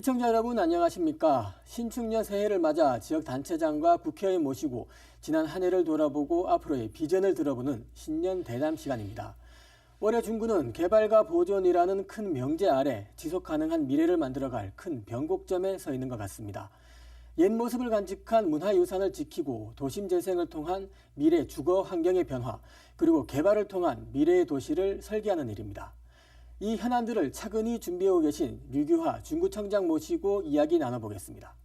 시청자 여러분 안녕하십니까? 신축년 새해를 맞아 지역 단체장과 국회의원 모시고 지난 한 해를 돌아보고 앞으로의 비전을 들어보는 신년 대담 시간입니다. 올해 중구는 개발과 보존이라는 큰 명제 아래 지속 가능한 미래를 만들어갈 큰 변곡점에 서 있는 것 같습니다. 옛 모습을 간직한 문화유산을 지키고 도심 재생을 통한 미래 주거 환경의 변화, 그리고 개발을 통한 미래의 도시를 설계하는 일입니다. 이 현안들을 차근히 준비하고 계신 류규하 중구청장 모시고 이야기 나눠보겠습니다.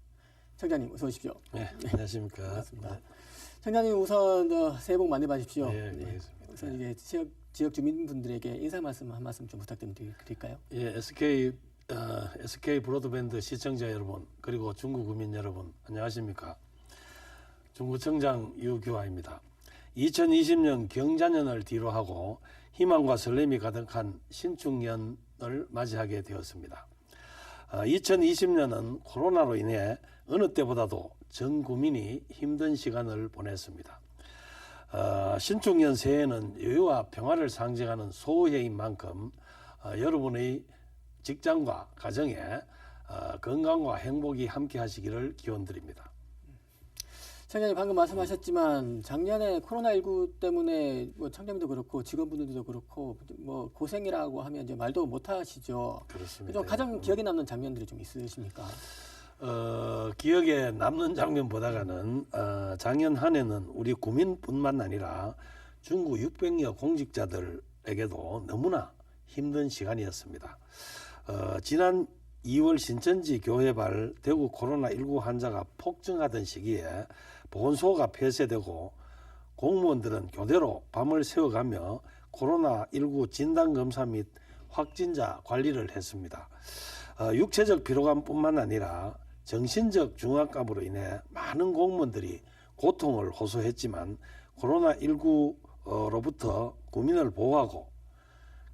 청장님 어서 오십시오. 네, 안녕하십니까. 반갑습니다. 네. 청장님 우선 새해 복 많이 받으십시오. 네, 알겠습니다. 우선 이제 지역 주민분들에게 인사 말씀 한 말씀 좀 부탁드릴까요? 예, SK 브로드밴드 시청자 여러분, 그리고 중구 구민 여러분, 안녕하십니까. 중구청장 유규하입니다. 2020년 경자년을 뒤로하고 희망과 설렘이 가득한 신축년을 맞이하게 되었습니다. 2020년은 코로나로 인해 어느 때보다도 전 국민이 힘든 시간을 보냈습니다. 신축년 새해는 여유와 평화를 상징하는 소해인 만큼 여러분의 직장과 가정에 건강과 행복이 함께 하시기를 기원드립니다. 청장님 방금 말씀하셨지만 작년에 코로나19 때문에 뭐 청장님도 그렇고 직원분들도 그렇고 뭐 고생이라고 하면 이제 말도 못 하시죠. 그렇습니다. 좀 가장 기억에 남는 장면들이 좀 있으십니까? 기억에 남는 장면보다는 작년 한 해는 우리 구민뿐만 아니라 중구 600여 공직자들에게도 너무나 힘든 시간이었습니다. 지난 2월 신천지 교회발 대구 코로나19 환자가 폭증하던 시기에 보건소가 폐쇄되고 공무원들은 교대로 밤을 새워가며 코로나19 진단검사 및 확진자 관리를 했습니다. 육체적 피로감뿐만 아니라 정신적 중압감으로 인해 많은 공무원들이 고통을 호소했지만 코로나19로부터 국민을 보호하고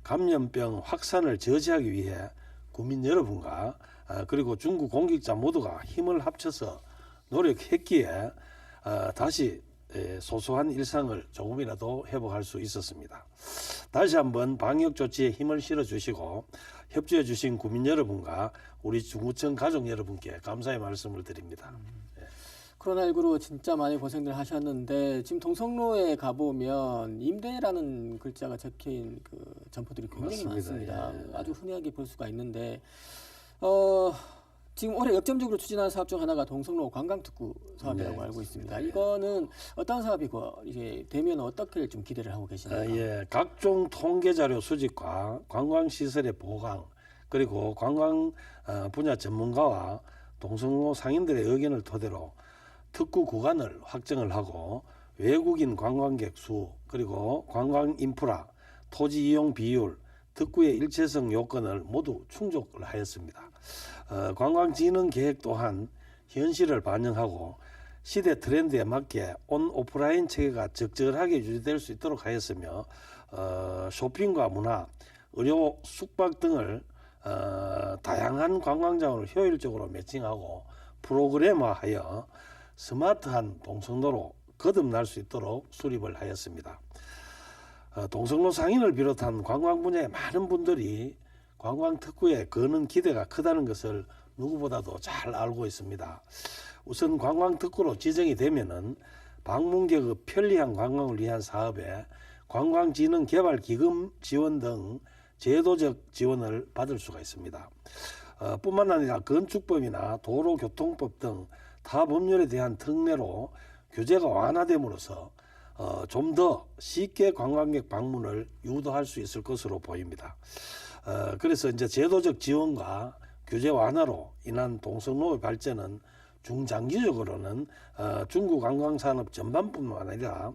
감염병 확산을 저지하기 위해 국민 여러분과 그리고 중구 공직자 모두가 힘을 합쳐서 노력했기에 다시 소소한 일상을 조금이라도 회복할 수 있었습니다. 다시 한번 방역 조치에 힘을 실어 주시고 협조해 주신 국민 여러분과 우리 중구청 가족 여러분께 감사의 말씀을 드립니다. 코로나19로 진짜 많이 고생들 하셨는데 지금 동성로에 가보면 임대라는 글자가 적힌 그 점포들이 굉장히 맞습니다. 많습니다. 아주 흔하게 볼 수가 있는데 지금 올해 역점적으로 추진하는 사업 중 하나가 동성로 관광특구 사업이라고 네, 알고 있습니다. 예. 이거는 어떤 사업이고 이제 되면 어떻게 좀 기대를 하고 계십니까? 예, 각종 통계 자료 수집과 관광 시설의 보강, 그리고 관광 분야 전문가와 동성로 상인들의 의견을 토대로 특구 구간을 확정을 하고 외국인 관광객 수, 그리고 관광 인프라, 토지 이용 비율, 특구의 일체성 요건을 모두 충족을 하였습니다. 관광진흥 계획 또한 현실을 반영하고 시대 트렌드에 맞게 온 오프라인 체계가 적절하게 유지될 수 있도록 하였으며 쇼핑과 문화, 의료, 숙박 등을 다양한 관광자원을 효율적으로 매칭하고 프로그램화하여 스마트한 동성로로 거듭날 수 있도록 수립을 하였습니다. 동성로 상인을 비롯한 관광 분야의 많은 분들이 관광특구에 거는 기대가 크다는 것을 누구보다도 잘 알고 있습니다. 우선 관광특구로 지정이 되면은 방문객의 편리한 관광을 위한 사업에 관광진흥개발기금 지원 등 제도적 지원을 받을 수가 있습니다. 뿐만 아니라 건축법이나 도로교통법 등 타 법률에 대한 특례로 규제가 완화됨으로써 좀 더 쉽게 관광객 방문을 유도할 수 있을 것으로 보입니다. 그래서 이제 제도적 지원과 규제 완화로 인한 동성로의 발전은 중장기적으로는 중구 관광산업 전반뿐만 아니라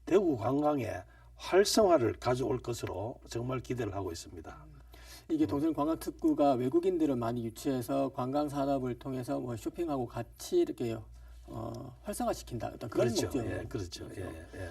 대구 관광의 활성화를 가져올 것으로 정말 기대를 하고 있습니다. 이게 동성로 관광특구가 외국인들을 많이 유치해서 관광 산업을 통해서 뭐 쇼핑하고 같이 이렇게 활성화시킨다. 어떤 그런 그렇죠. 목적. 예, 그렇죠. 예, 예.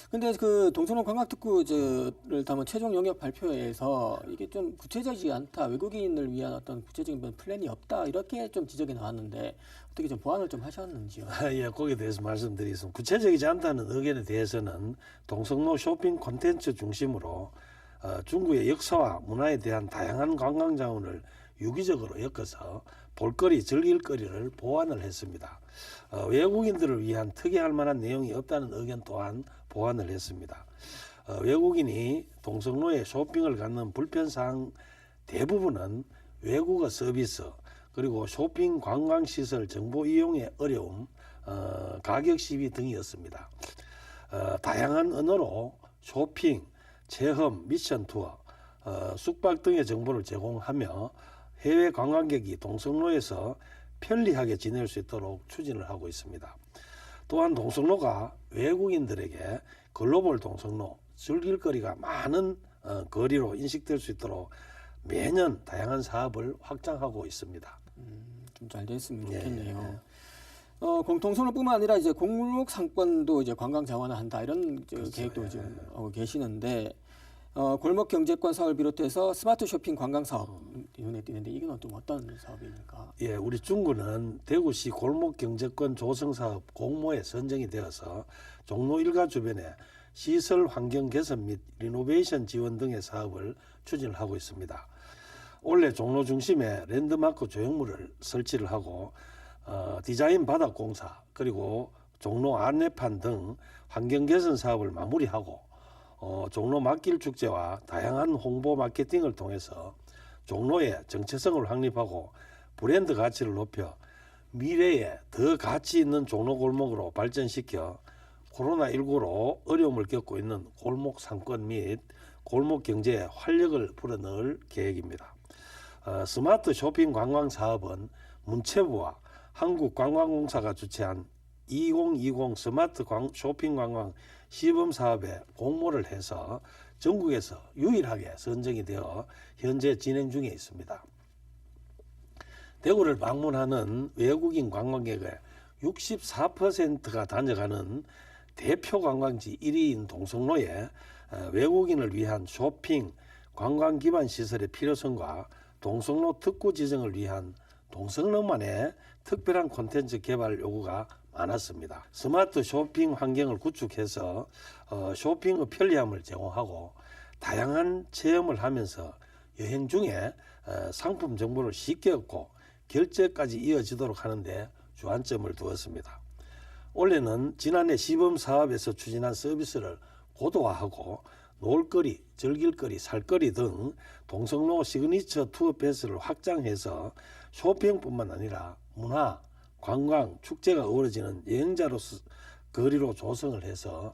근데 그 동성로 관광특구를 담은 최종 영역 발표에서 이게 좀 구체적이지 않다. 외국인을 위한 어떤 구체적인 플랜이 없다. 이렇게 좀 지적이 나왔는데 어떻게 좀 보완을 좀 하셨는지요? 예, 거기에 대해서 말씀드리겠습니다. 구체적이지 않다는 의견에 대해서는 동성로 쇼핑 콘텐츠 중심으로 중구의 역사와 문화에 대한 다양한 관광 자원을 유기적으로 엮어서 볼거리, 즐길거리를 보완을 했습니다. 외국인들을 위한 특이할 만한 내용이 없다는 의견 또한 보완을 했습니다. 외국인이 동성로에 쇼핑을 갖는 불편사항 대부분은 외국어 서비스, 그리고 쇼핑 관광시설 정보 이용의 어려움, 가격 시비 등이었습니다. 다양한 언어로 쇼핑, 체험, 미션 투어, 숙박 등의 정보를 제공하며 해외 관광객이 동성로에서 편리하게 지낼 수 있도록 추진을 하고 있습니다. 또한 동성로가 외국인들에게 글로벌 동성로, 즐길거리가 많은 거리로 인식될 수 있도록 매년 다양한 사업을 확장하고 있습니다. 좀 잘 됐으면 좋겠네요. 예. 공통선호뿐만 아니라 이제 골목 상권도 이제 관광 자원화한다 이런 그렇죠. 계획도 예. 지금 하고 계시는데 골목 경제권 사업을 비롯해서 스마트 쇼핑 관광 사업 눈에 띄는데 이건 또 어떤 사업입니까? 예, 우리 중구는 대구시 골목 경제권 조성 사업 공모에 선정이 되어서 종로 일가 주변에 시설 환경 개선 및 리노베이션 지원 등의 사업을 추진을 하고 있습니다. 올해 종로 중심에 랜드마크 조형물을 설치를 하고 디자인 바닥 공사, 그리고 종로 안내판 등 환경 개선 사업을 마무리하고 종로 막길 축제와 다양한 홍보 마케팅을 통해서 종로의 정체성을 확립하고 브랜드 가치를 높여 미래에 더 가치 있는 종로 골목으로 발전시켜 코로나19로 어려움을 겪고 있는 골목 상권 및 골목 경제에 활력을 불어넣을 계획입니다. 스마트 쇼핑 관광 사업은 문체부와 한국관광공사가 주최한 2020 스마트 쇼핑 관광 시범 사업에 공모를 해서 전국에서 유일하게 선정이 되어 현재 진행 중에 있습니다. 대구를 방문하는 외국인 관광객의 64%가 다녀가는 대표 관광지 1위인 동성로에 외국인을 위한 쇼핑, 관광 기반 시설의 필요성과 동성로 특구 지정을 위한 동성로만의 특별한 콘텐츠 개발 요구가 많았습니다. 스마트 쇼핑 환경을 구축해서 쇼핑의 편리함을 제공하고 다양한 체험을 하면서 여행 중에 상품 정보를 쉽게 얻고 결제까지 이어지도록 하는데 주안점을 두었습니다. 올해는 지난해 시범 사업에서 추진한 서비스를 고도화하고 놀거리, 즐길거리, 살거리 등 동성로 시그니처 투어 패스를 확장해서 쇼핑뿐만 아니라 문화, 관광, 축제가 어우러지는 여행자로서 거리로 조성을 해서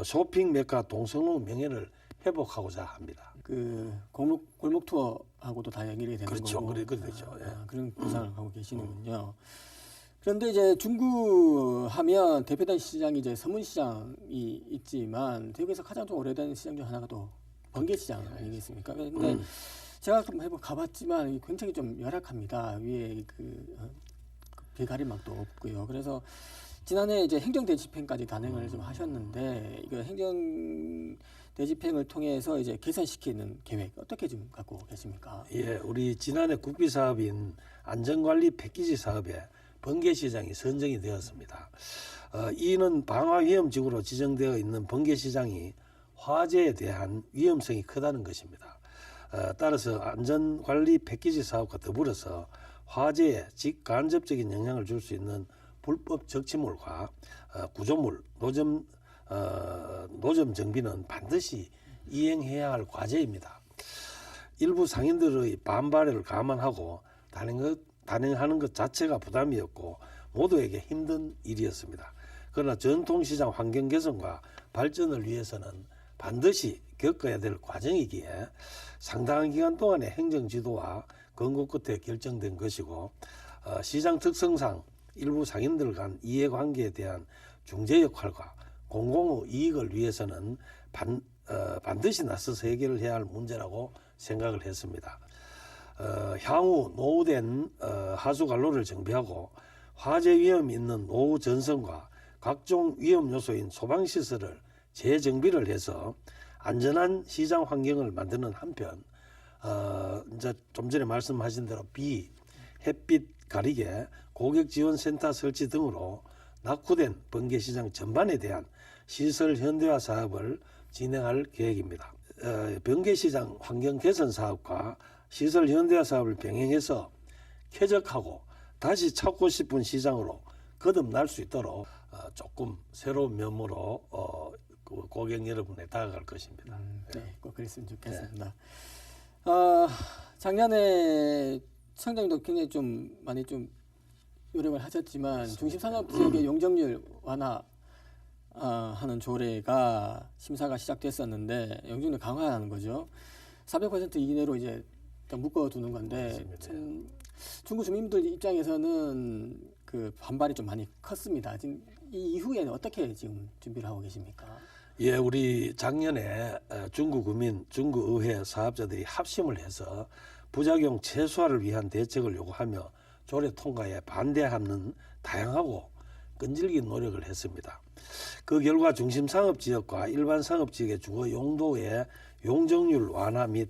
쇼핑 메카 동성로 명예를 회복하고자 합니다. 그 골목 투어하고도 다 연결이 되는 그렇죠. 거고 그렇죠. 예. 그런 구상을 하고 계시는군요. 그런데 이제 중구 하면 대표된 시장이 이제 서문시장이 있지만 대구에서 가장 좀 오래된 시장 중 하나가 또 번개시장 아니겠습니까? 근데 제가 좀 가봤지만 굉장히 좀 열악합니다. 위에 그 비가림막도 없고요. 그래서 지난해 이제 행정대집행까지 단행을 좀 하셨는데 이거 행정대집행을 통해서 이제 개선시키는 계획 어떻게 좀 갖고 계십니까? 예, 우리 지난해 국비 사업인 안전관리 패키지 사업에 번개시장이 선정이 되었습니다. 이는 방화위험지구로 지정되어 있는 번개시장이 화재에 대한 위험성이 크다는 것입니다. 따라서 안전관리 패키지 사업과 더불어서 화재에 직간접적인 영향을 줄 수 있는 불법 적치물과 구조물, 노점 정비는 반드시 이행해야 할 과제입니다. 일부 상인들의 반발을 감안하고 단행하는 것 자체가 부담이었고 모두에게 힘든 일이었습니다. 그러나 전통시장 환경 개선과 발전을 위해서는 반드시 겪어야 될 과정이기에 상당한 기간 동안의 행정지도와 권고 끝에 결정된 것이고 시장 특성상 일부 상인들 간 이해관계에 대한 중재 역할과 공공의 이익을 위해서는 반드시 나서서 해결을 해야 할 문제라고 생각을 했습니다. 향후 노후된 하수관로를 정비하고 화재 위험이 있는 노후 전선과 각종 위험 요소인 소방시설을 재정비를 해서 안전한 시장 환경을 만드는 한편 이제 좀 전에 말씀하신 대로 햇빛 가리개, 고객 지원 센터 설치 등으로 낙후된 번개시장 전반에 대한 시설 현대화 사업을 진행할 계획입니다. 번개시장 환경 개선 사업과 시설 현대화 사업을 병행해서 쾌적하고 다시 찾고 싶은 시장으로 거듭날 수 있도록 조금 새로운 면모로 그 고객 여러분에 다가갈 것입니다. 네, 꼭 그랬으면 좋겠습니다. 작년에 청장님도 굉장히 좀 많이 좀 노력을 하셨지만 중심 상업 지역의 용적률 완화 하는 조례가 심사가 시작됐었는데 용적률 강화하는 거죠. 400% 이내로 이제 묶어두는 건데 참 중구 주민들 입장에서는 그 반발이 좀 많이 컸습니다. 지금 이 이후에는 어떻게 지금 준비를 하고 계십니까? 예, 우리 작년에 중구구민, 중구의회 사업자들이 합심을 해서 부작용 최소화를 위한 대책을 요구하며 조례 통과에 반대하는 다양하고 끈질긴 노력을 했습니다. 그 결과 중심 상업 지역과 일반 상업 지역의 주거 용도의 용적률 완화 및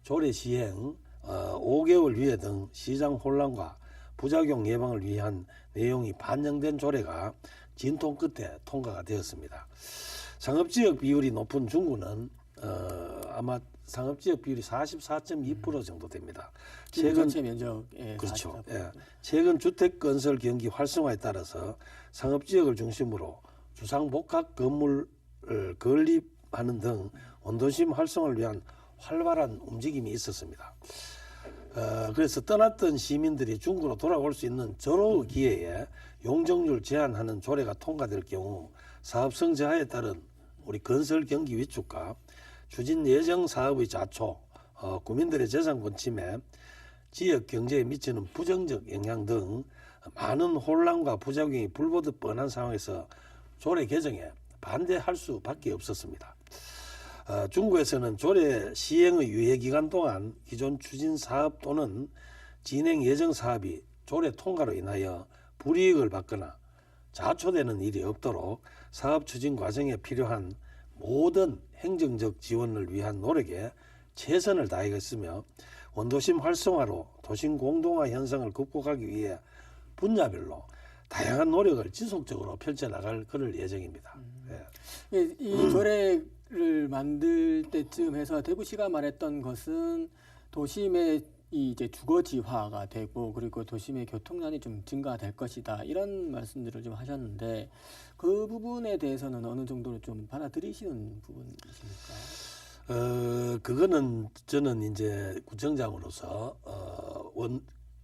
조례 시행 5개월 이내 등 시장 혼란과 부작용 예방을 위한 내용이 반영된 조례가 진통 끝에 통과가 되었습니다. 상업지역 비율이 높은 중구는 아마 상업지역 비율이 44.2% 정도 됩니다. 최근 전체 면적의 그렇죠. 44%. 예. 최근 주택 건설 경기 활성화에 따라서 상업지역을 중심으로 주상복합 건물을 건립하는 등 원도심 활성화를 위한 활발한 움직임이 있었습니다. 그래서 떠났던 시민들이 중구로 돌아올 수 있는 절호의 기회에 용적률 제한하는 조례가 통과될 경우 사업성 저하에 따른 우리 건설 경기 위축과 추진 예정 사업의 자초, 국민들의 재산권 침해, 지역 경제에 미치는 부정적 영향 등 많은 혼란과 부작용이 불보듯 뻔한 상황에서 조례 개정에 반대할 수밖에 없었습니다. 중구에서는 조례 시행의 유예 기간 동안 기존 추진 사업 또는 진행 예정 사업이 조례 통과로 인하여 불이익을 받거나 자초되는 일이 없도록 사업 추진 과정에 필요한 모든 행정적 지원을 위한 노력에 최선을 다하겠으며 원도심 활성화로 도심 공동화 현상을 극복하기 위해 분야별로 다양한 노력을 지속적으로 펼쳐나갈 그럴 예정입니다. 이 조례를 만들 때쯤 해서 대구시가 말했던 것은 도심의 이제 주거지화가 되고 그리고 도심의 교통량이 좀 증가될 것이다 이런 말씀들을 좀 하셨는데 그 부분에 대해서는 어느 정도로 좀 받아들이시는 부분이십니까? 그거는 저는 이제 구청장으로서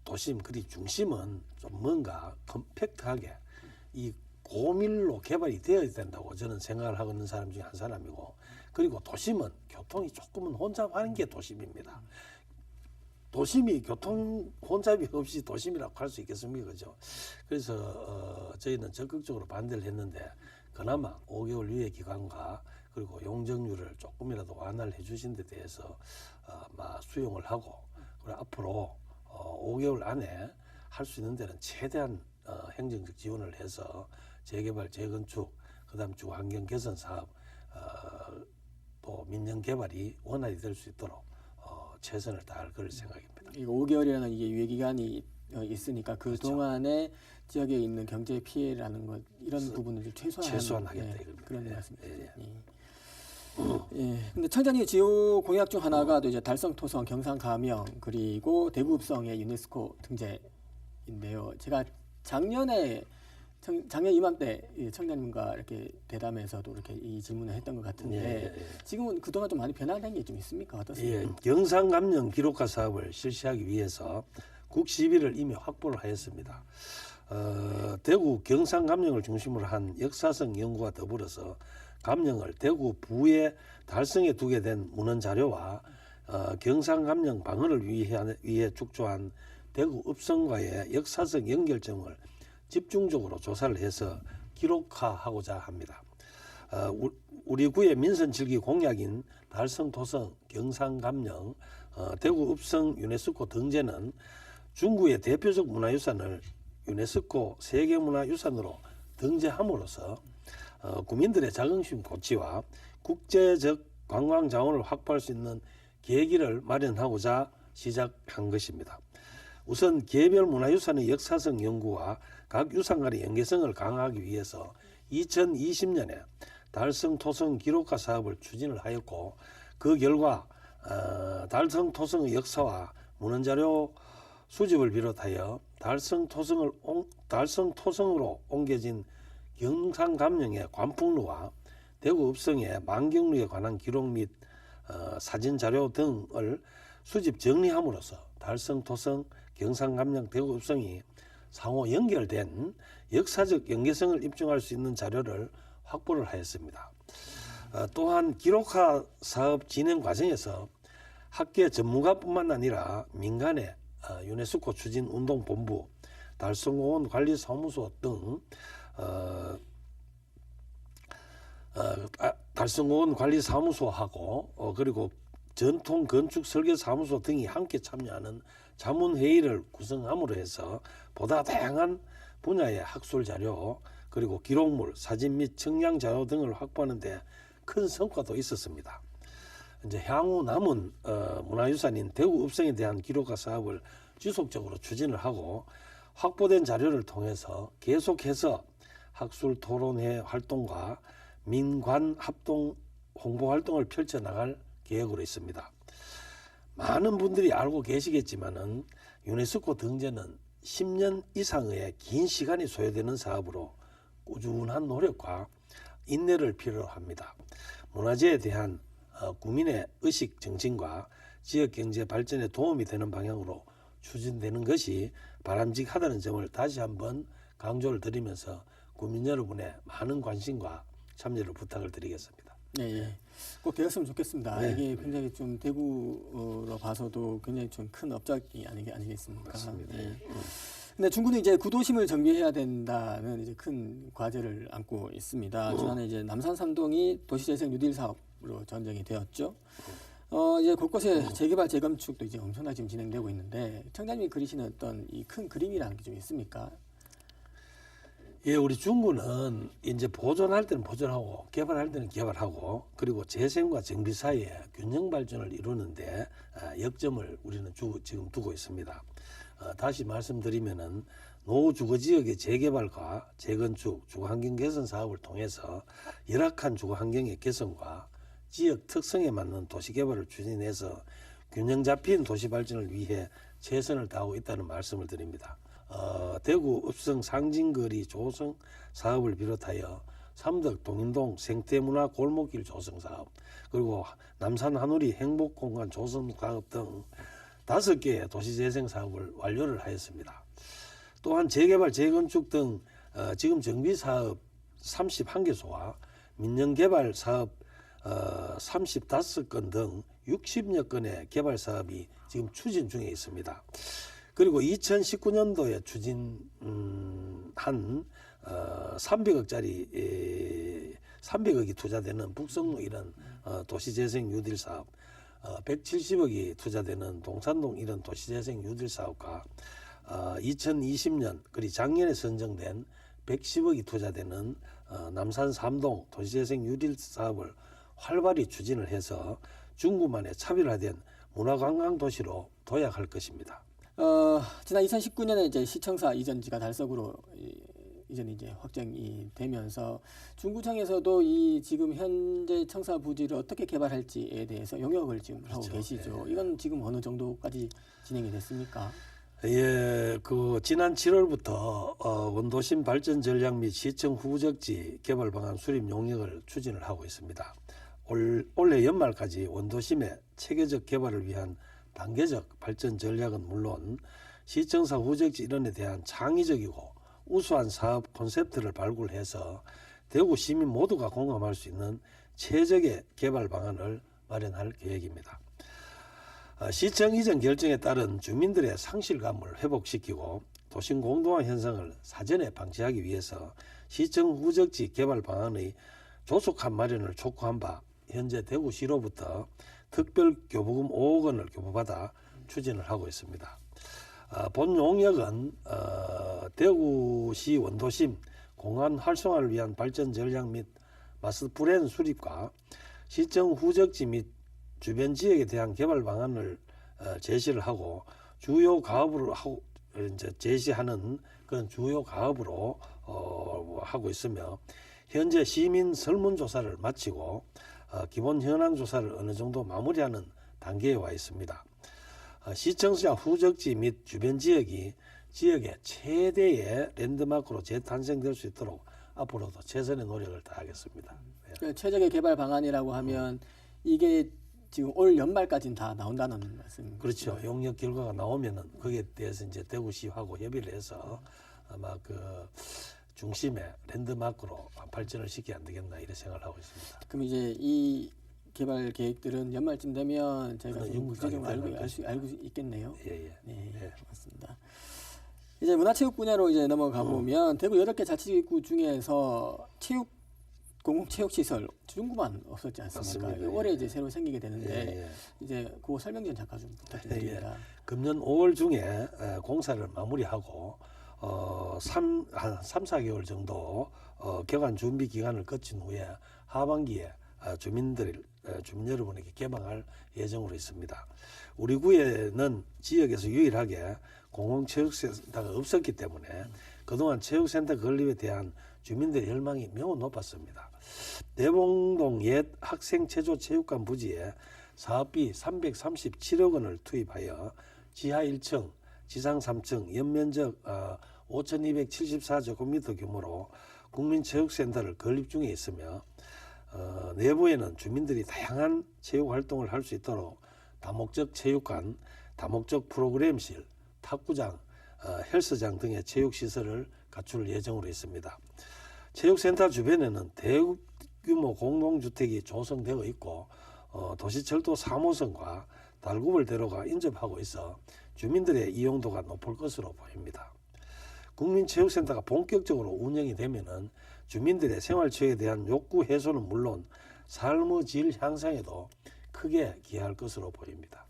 도심 그리 중심은 좀 뭔가 컴팩트하게 이 고밀로 개발이 되어야 된다고 저는 생각을 하고 있는 사람 중에 한 사람이고 그리고 도심은 교통이 조금은 혼잡하는 게 도심입니다. 도심이 교통 혼잡이 없이 도심이라고 할 수 있겠습니까? 그죠? 그래서 저희는 적극적으로 반대를 했는데 그나마 5개월 유예 기간과 그리고 용적률을 조금이라도 완화를 해주신 데 대해서 수용을 하고 그리고 앞으로 5개월 안에 할 수 있는 데는 최대한 행정적 지원을 해서 재개발, 재건축, 그다음 주거 환경 개선 사업, 또 민영 개발이 원활히 될 수 있도록 최선을 다할 그럴 생각입니다. 이거 5개월이라는 이게 유예 기간이 있으니까 그 그렇죠. 동안에 지역에 있는 경제 피해라는 것 이런 부분을 좀 최소화하겠다 이겁니다. 그런 말씀이죠. 예. 근데 청장님 지호 공약 중 하나가 또 이제 달성 토성, 경상 가명 그리고 대구 읍성의 유네스코 등재인데요. 제가 작년 이맘때 청장님과 이렇게 대담에서도 이렇게 이 질문을 했던 것 같은데 지금은 그동안 좀 많이 변화된 게 좀 있습니까? 어떻습니까? 예, 경상 감령 기록화 사업을 실시하기 위해서 국 시비를 이미 확보를 하였습니다. 대구 경상 감령을 중심으로 한 역사성 연구와 더불어서 감령을 대구 부에 달성해 두게 된 문헌 자료와 경상 감령 방어를 위해 축조한 대구 읍성과의 역사적 연결점을 집중적으로 조사를 해서 기록화하고자 합니다. 우리 구의 민선 7기 공약인 달성 토성 경상 감령 대구 읍성 유네스코 등재는 중구의 대표적 문화유산을 유네스코 세계문화유산으로 등재함으로써 구민들의 자긍심 고취와 국제적 관광 자원을 확보할 수 있는 계기를 마련하고자 시작한 것입니다. 우선 개별 문화유산의 역사성 연구와 각 유산 간의 연계성을 강화하기 위해서 2020년에 달성 토성 기록화 사업을 추진을 하였고 그 결과 달성 토성의 역사와 문헌자료 수집을 비롯하여 달성 토성으로 옮겨진 경상감령의 관풍루와 대구 읍성의 만경루에 관한 기록 및 사진 자료 등을 수집 정리함으로써 달성 토성 경상감령 대구 읍성이 상호 연결된 역사적 연계성을 입증할 수 있는 자료를 확보를 하였습니다. 또한 기록화 사업 진행 과정에서 학계 전문가뿐만 아니라 민간의 유네스코 추진운동본부, 달성공원 관리사무소 등 달성공원 관리사무소하고 그리고 전통건축설계사무소 등이 함께 참여하는 자문회의를 구성함으로 해서 보다 다양한 분야의 학술자료 그리고 기록물, 사진 및 청량자료 등을 확보하는 데 큰 성과도 있었습니다. 이제 향후 남은 문화유산인 대구 읍성에 대한 기록화 사업을 지속적으로 추진을 하고 확보된 자료를 통해서 계속해서 학술 토론회 활동과 민관 합동 홍보 활동을 펼쳐나갈 계획으로 있습니다. 많은 분들이 알고 계시겠지만은 유네스코 등재는 10년 이상의 긴 시간이 소요되는 사업으로 꾸준한 노력과 인내를 필요로 합니다. 문화재에 대한 국민의 의식 정진과 지역 경제 발전에 도움이 되는 방향으로 추진되는 것이 바람직하다는 점을 다시 한번 강조를 드리면서 국민 여러분의 많은 관심과 참여를 부탁을 드리겠습니다. 네, 예. 꼭 되었으면 좋겠습니다. 네. 이게 굉장히 좀 대구로 봐서도 굉장히 좀 큰 업적이 아니겠습니까? 맞습니다. 예. 근데 중구는 이제 구도심을 정비해야 된다는 이제 큰 과제를 안고 있습니다. 지난해 이제 남산 3동이 도시재생 뉴딜 사업으로 전정이 되었죠. 이제 곳곳에 재개발 재건축도 이제 엄청나게 지금 진행되고 있는데 청장님이 그리시는 어떤 이 큰 그림이라는 게 좀 있습니까? 예, 우리 중구는 이제 보존할 때는 보존하고 개발할 때는 개발하고 그리고 재생과 정비 사이에 균형 발전을 이루는데 역점을 우리는 지금 두고 있습니다. 다시 말씀드리면은 노후 주거 지역의 재개발과 재건축, 주거 환경 개선 사업을 통해서 열악한 주거 환경의 개선과 지역 특성에 맞는 도시 개발을 추진해서 균형 잡힌 도시 발전을 위해 최선을 다하고 있다는 말씀을 드립니다. 대구 읍성 상징거리 조성 사업을 비롯하여 삼덕 동인동 생태문화 골목길 조성 사업 그리고 남산 한우리 행복공간 조성 사업 등 5개의 도시재생 사업을 완료를 하였습니다. 또한 재개발 재건축 등 지금 정비사업 31개소와 민영개발 사업 35건 등 60여 건의 개발 사업이 지금 추진 중에 있습니다. 그리고 2019년도에 추진한 300억이 투자되는 북성로 이런 도시재생 뉴딜 사업 170억이 투자되는 동산동 이런 도시재생 뉴딜 사업과 2020년 그리고 작년에 선정된 110억이 투자되는 남산 3동 도시재생 뉴딜 사업을 활발히 추진을 해서 중구만의 차별화된 문화관광도시로 도약할 것입니다. 지난 2019년에 이제 시청사 이전지가 달석으로 이전이 이제 확정이 되면서 중구청에서도 이 지금 현재 청사 부지를 어떻게 개발할지에 대해서 용역을 지금 하고 계시죠. 네. 이건 지금 어느 정도까지 진행이 됐습니까? 예, 지난 7월부터 원도심 발전 전략 및 시청 후적지 개발 방안 수립 용역을 추진을 하고 있습니다. 올해 연말까지 원도심의 체계적 개발을 위한 단계적 발전 전략은 물론 시청사 후적지 이론에 대한 창의적이고 우수한 사업 콘셉트를 발굴해서 대구 시민 모두가 공감할 수 있는 최적의 개발 방안을 마련할 계획입니다. 시청 이전 결정에 따른 주민들의 상실감을 회복시키고 도심 공동화 현상을 사전에 방지하기 위해서 시청 후적지 개발 방안의 조속한 마련을 촉구한 바 현재 대구시로부터 특별 교부금 5억 원을 교부받아 추진을 하고 있습니다. 본 용역은 대구시 원도심 공간 활성화를 위한 발전 전략 및 마스터 플랜 수립과 시청 후적지 및 주변 지역에 대한 개발 방안을 제시를 하고 주요 가업으로 하고 이제 제시하는 그런 주요 가업으로 하고 있으며 현재 시민 설문조사를 마치고 기본 현황 조사를 어느 정도 마무리하는 단계에 와 있습니다. 시청자 후적지 및 주변 지역의 최대의 랜드마크로 재탄생될 수 있도록 앞으로도 최선의 노력을 다하겠습니다. 네. 그 최적의 개발 방안이라고 하면 이게 지금 올 연말까지는 다 나온다는 말씀. 그렇죠. 용역 결과가 나오면은 거기에 대해서 이제 대구시하고 협의를 해서 아마 그 중심의 랜드마크로 발전을 시켜야 안 되겠나 이런 생각을 하고 있습니다. 그럼 이제 이 개발 계획들은 연말쯤 되면 저희가 그건 좀 구체적으로 연구까지 알고 있겠네요. 예. 네, 맞습니다. 이제 문화체육 분야로 이제 넘어가 보면 대구 8개 자치구 중에서 공공체육시설 중구만 없었지 않습니까? 맞습니다. 올해 이제 새로 생기게 되는데 예. 이제 그 설명 좀 잠깐 좀 부탁드립니다. 금년 5월 중에 공사를 마무리하고 한 3, 4개월 정도 개관 준비 기간을 거친 후에 하반기에 주민 여러분에게 개방할 예정으로 있습니다. 우리 구에는 지역에서 유일하게 공공체육센터가 없었기 때문에 그동안 체육센터 건립에 대한 주민들의 열망이 매우 높았습니다. 대봉동 옛 학생체조체육관 부지에 사업비 337억 원을 투입하여 지하 1층, 지상 3층, 연면적 5,274제곱미터 규모로 국민체육센터를 건립 중에 있으며 내부에는 주민들이 다양한 체육 활동을 할 수 있도록 다목적 체육관, 다목적 프로그램실, 탁구장, 헬스장 등의 체육시설을 갖출 예정으로 있습니다. 체육센터 주변에는 대규모 공동주택이 조성되어 있고 도시철도 3호선과 달구벌 대로가 인접하고 있어 주민들의 이용도가 높을 것으로 보입니다. 국민체육센터가 본격적으로 운영이 되면은 주민들의 생활체육에 대한 욕구 해소는 물론 삶의 질 향상에도 크게 기여할 것으로 보입니다.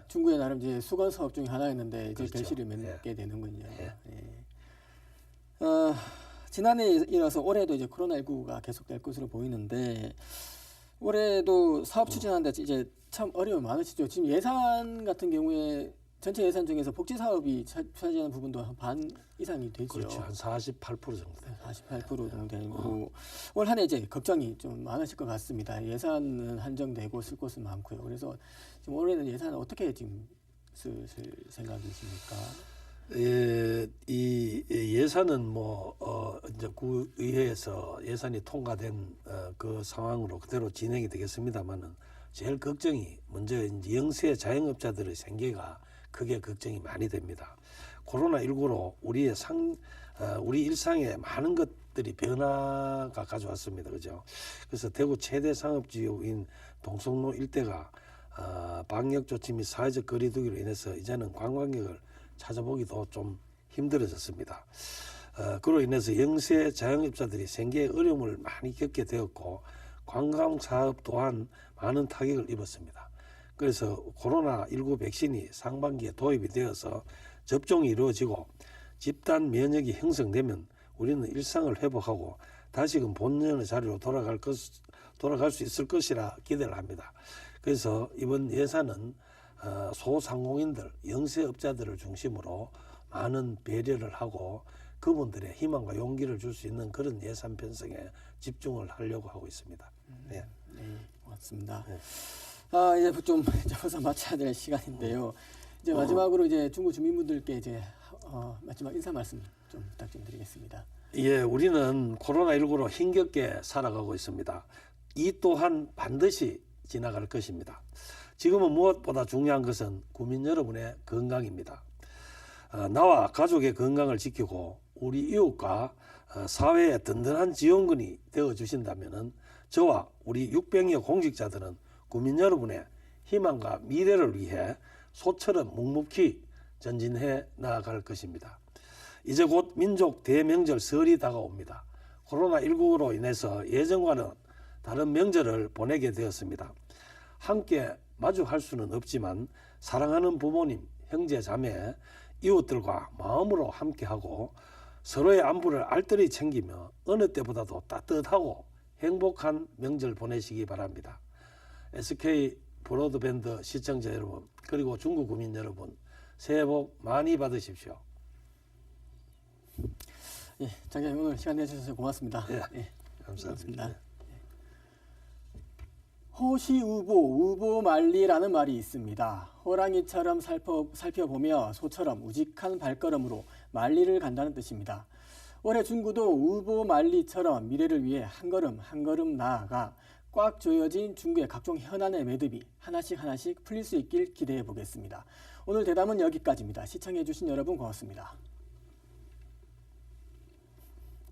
중구의 나름 이제 수건 사업 중에 하나였는데 이제 그렇죠. 결실을 맺게 되는군요. 예. 지난해 이어서 올해도 이제 코로나19가 계속될 것으로 보이는데 올해도 사업 추진하는데 이제 참 어려움이 많으시죠. 지금 예산 같은 경우에 전체 예산 중에서 복지 사업이 차지하는 부분도 한 반 이상이 되죠. 그렇죠. 한 48% 정도 돼요. 48% 정도 되고 올 한 해 이제 걱정이 좀 많으실 것 같습니다. 예산은 한정되고 쓸 곳은 많고요. 그래서 지금 올해는 예산을 어떻게 지금 쓸 생각이십니까? 이 예산은 이제 구의회에서 예산이 통과된 그 상황으로 그대로 진행이 되겠습니다만은 제일 걱정이 먼저 이제 영세 자영업자들의 생계가 크게 걱정이 많이 됩니다. 코로나19로 우리 일상에 많은 것들이 변화가 가져왔습니다. 그죠? 그래서 대구 최대 상업지역인 동성로 일대가 방역 조치 및 사회적 거리 두기로 인해서 이제는 관광객을 찾아보기도 좀 힘들어졌습니다. 그로 인해서 영세 자영업자들이 생계에 어려움을 많이 겪게 되었고 관광사업 또한 많은 타격을 입었습니다. 그래서 코로나19 백신이 상반기에 도입이 되어서 접종이 이루어지고 집단 면역이 형성되면 우리는 일상을 회복하고 다시금 본연의 자리로 돌아갈 수 있을 것이라 기대를 합니다. 그래서 이번 예산은 소상공인들, 영세업자들을 중심으로 많은 배려를 하고 그분들의 희망과 용기를 줄 수 있는 그런 예산 편성에 집중을 하려고 하고 있습니다. 네, 고맙습니다. 네. 이제 좀 벌써 마쳐야 될 시간인데요. 이제 마지막으로 이제 중구 주민분들께 이제 마지막 인사 말씀 좀 부탁 좀 드리겠습니다. 예, 우리는 코로나19로 힘겹게 살아가고 있습니다. 이 또한 반드시 지나갈 것입니다. 지금은 무엇보다 중요한 것은 국민 여러분의 건강입니다. 나와 가족의 건강을 지키고 우리 이웃과 사회의 든든한 지원군이 되어주신다면 저와 우리 600여 공직자들은 국민 여러분의 희망과 미래를 위해 소처럼 묵묵히 전진해 나아갈 것입니다. 이제 곧 민족 대명절 설이 다가옵니다. 코로나19로 인해서 예전과는 다른 명절을 보내게 되었습니다. 함께 마주할 수는 없지만 사랑하는 부모님, 형제, 자매, 이웃들과 마음으로 함께하고 서로의 안부를 알뜰히 챙기며 어느 때보다도 따뜻하고 행복한 명절 보내시기 바랍니다. SK 브로드밴드 시청자 여러분 그리고 중구 구민 여러분 새해 복 많이 받으십시오. 예, 장관님 오늘 시간 내주셔서 고맙습니다. 예, 감사합니다. 고맙습니다. 호시우보, 우보만리라는 말이 있습니다. 호랑이처럼 살펴보며 소처럼 우직한 발걸음으로 만리를 간다는 뜻입니다. 올해 중구도 우보만리처럼 미래를 위해 한 걸음 한 걸음 나아가 꽉 조여진 중구의 각종 현안의 매듭이 하나씩 풀릴 수 있길 기대해 보겠습니다. 오늘 대담은 여기까지입니다. 시청해 주신 여러분 고맙습니다.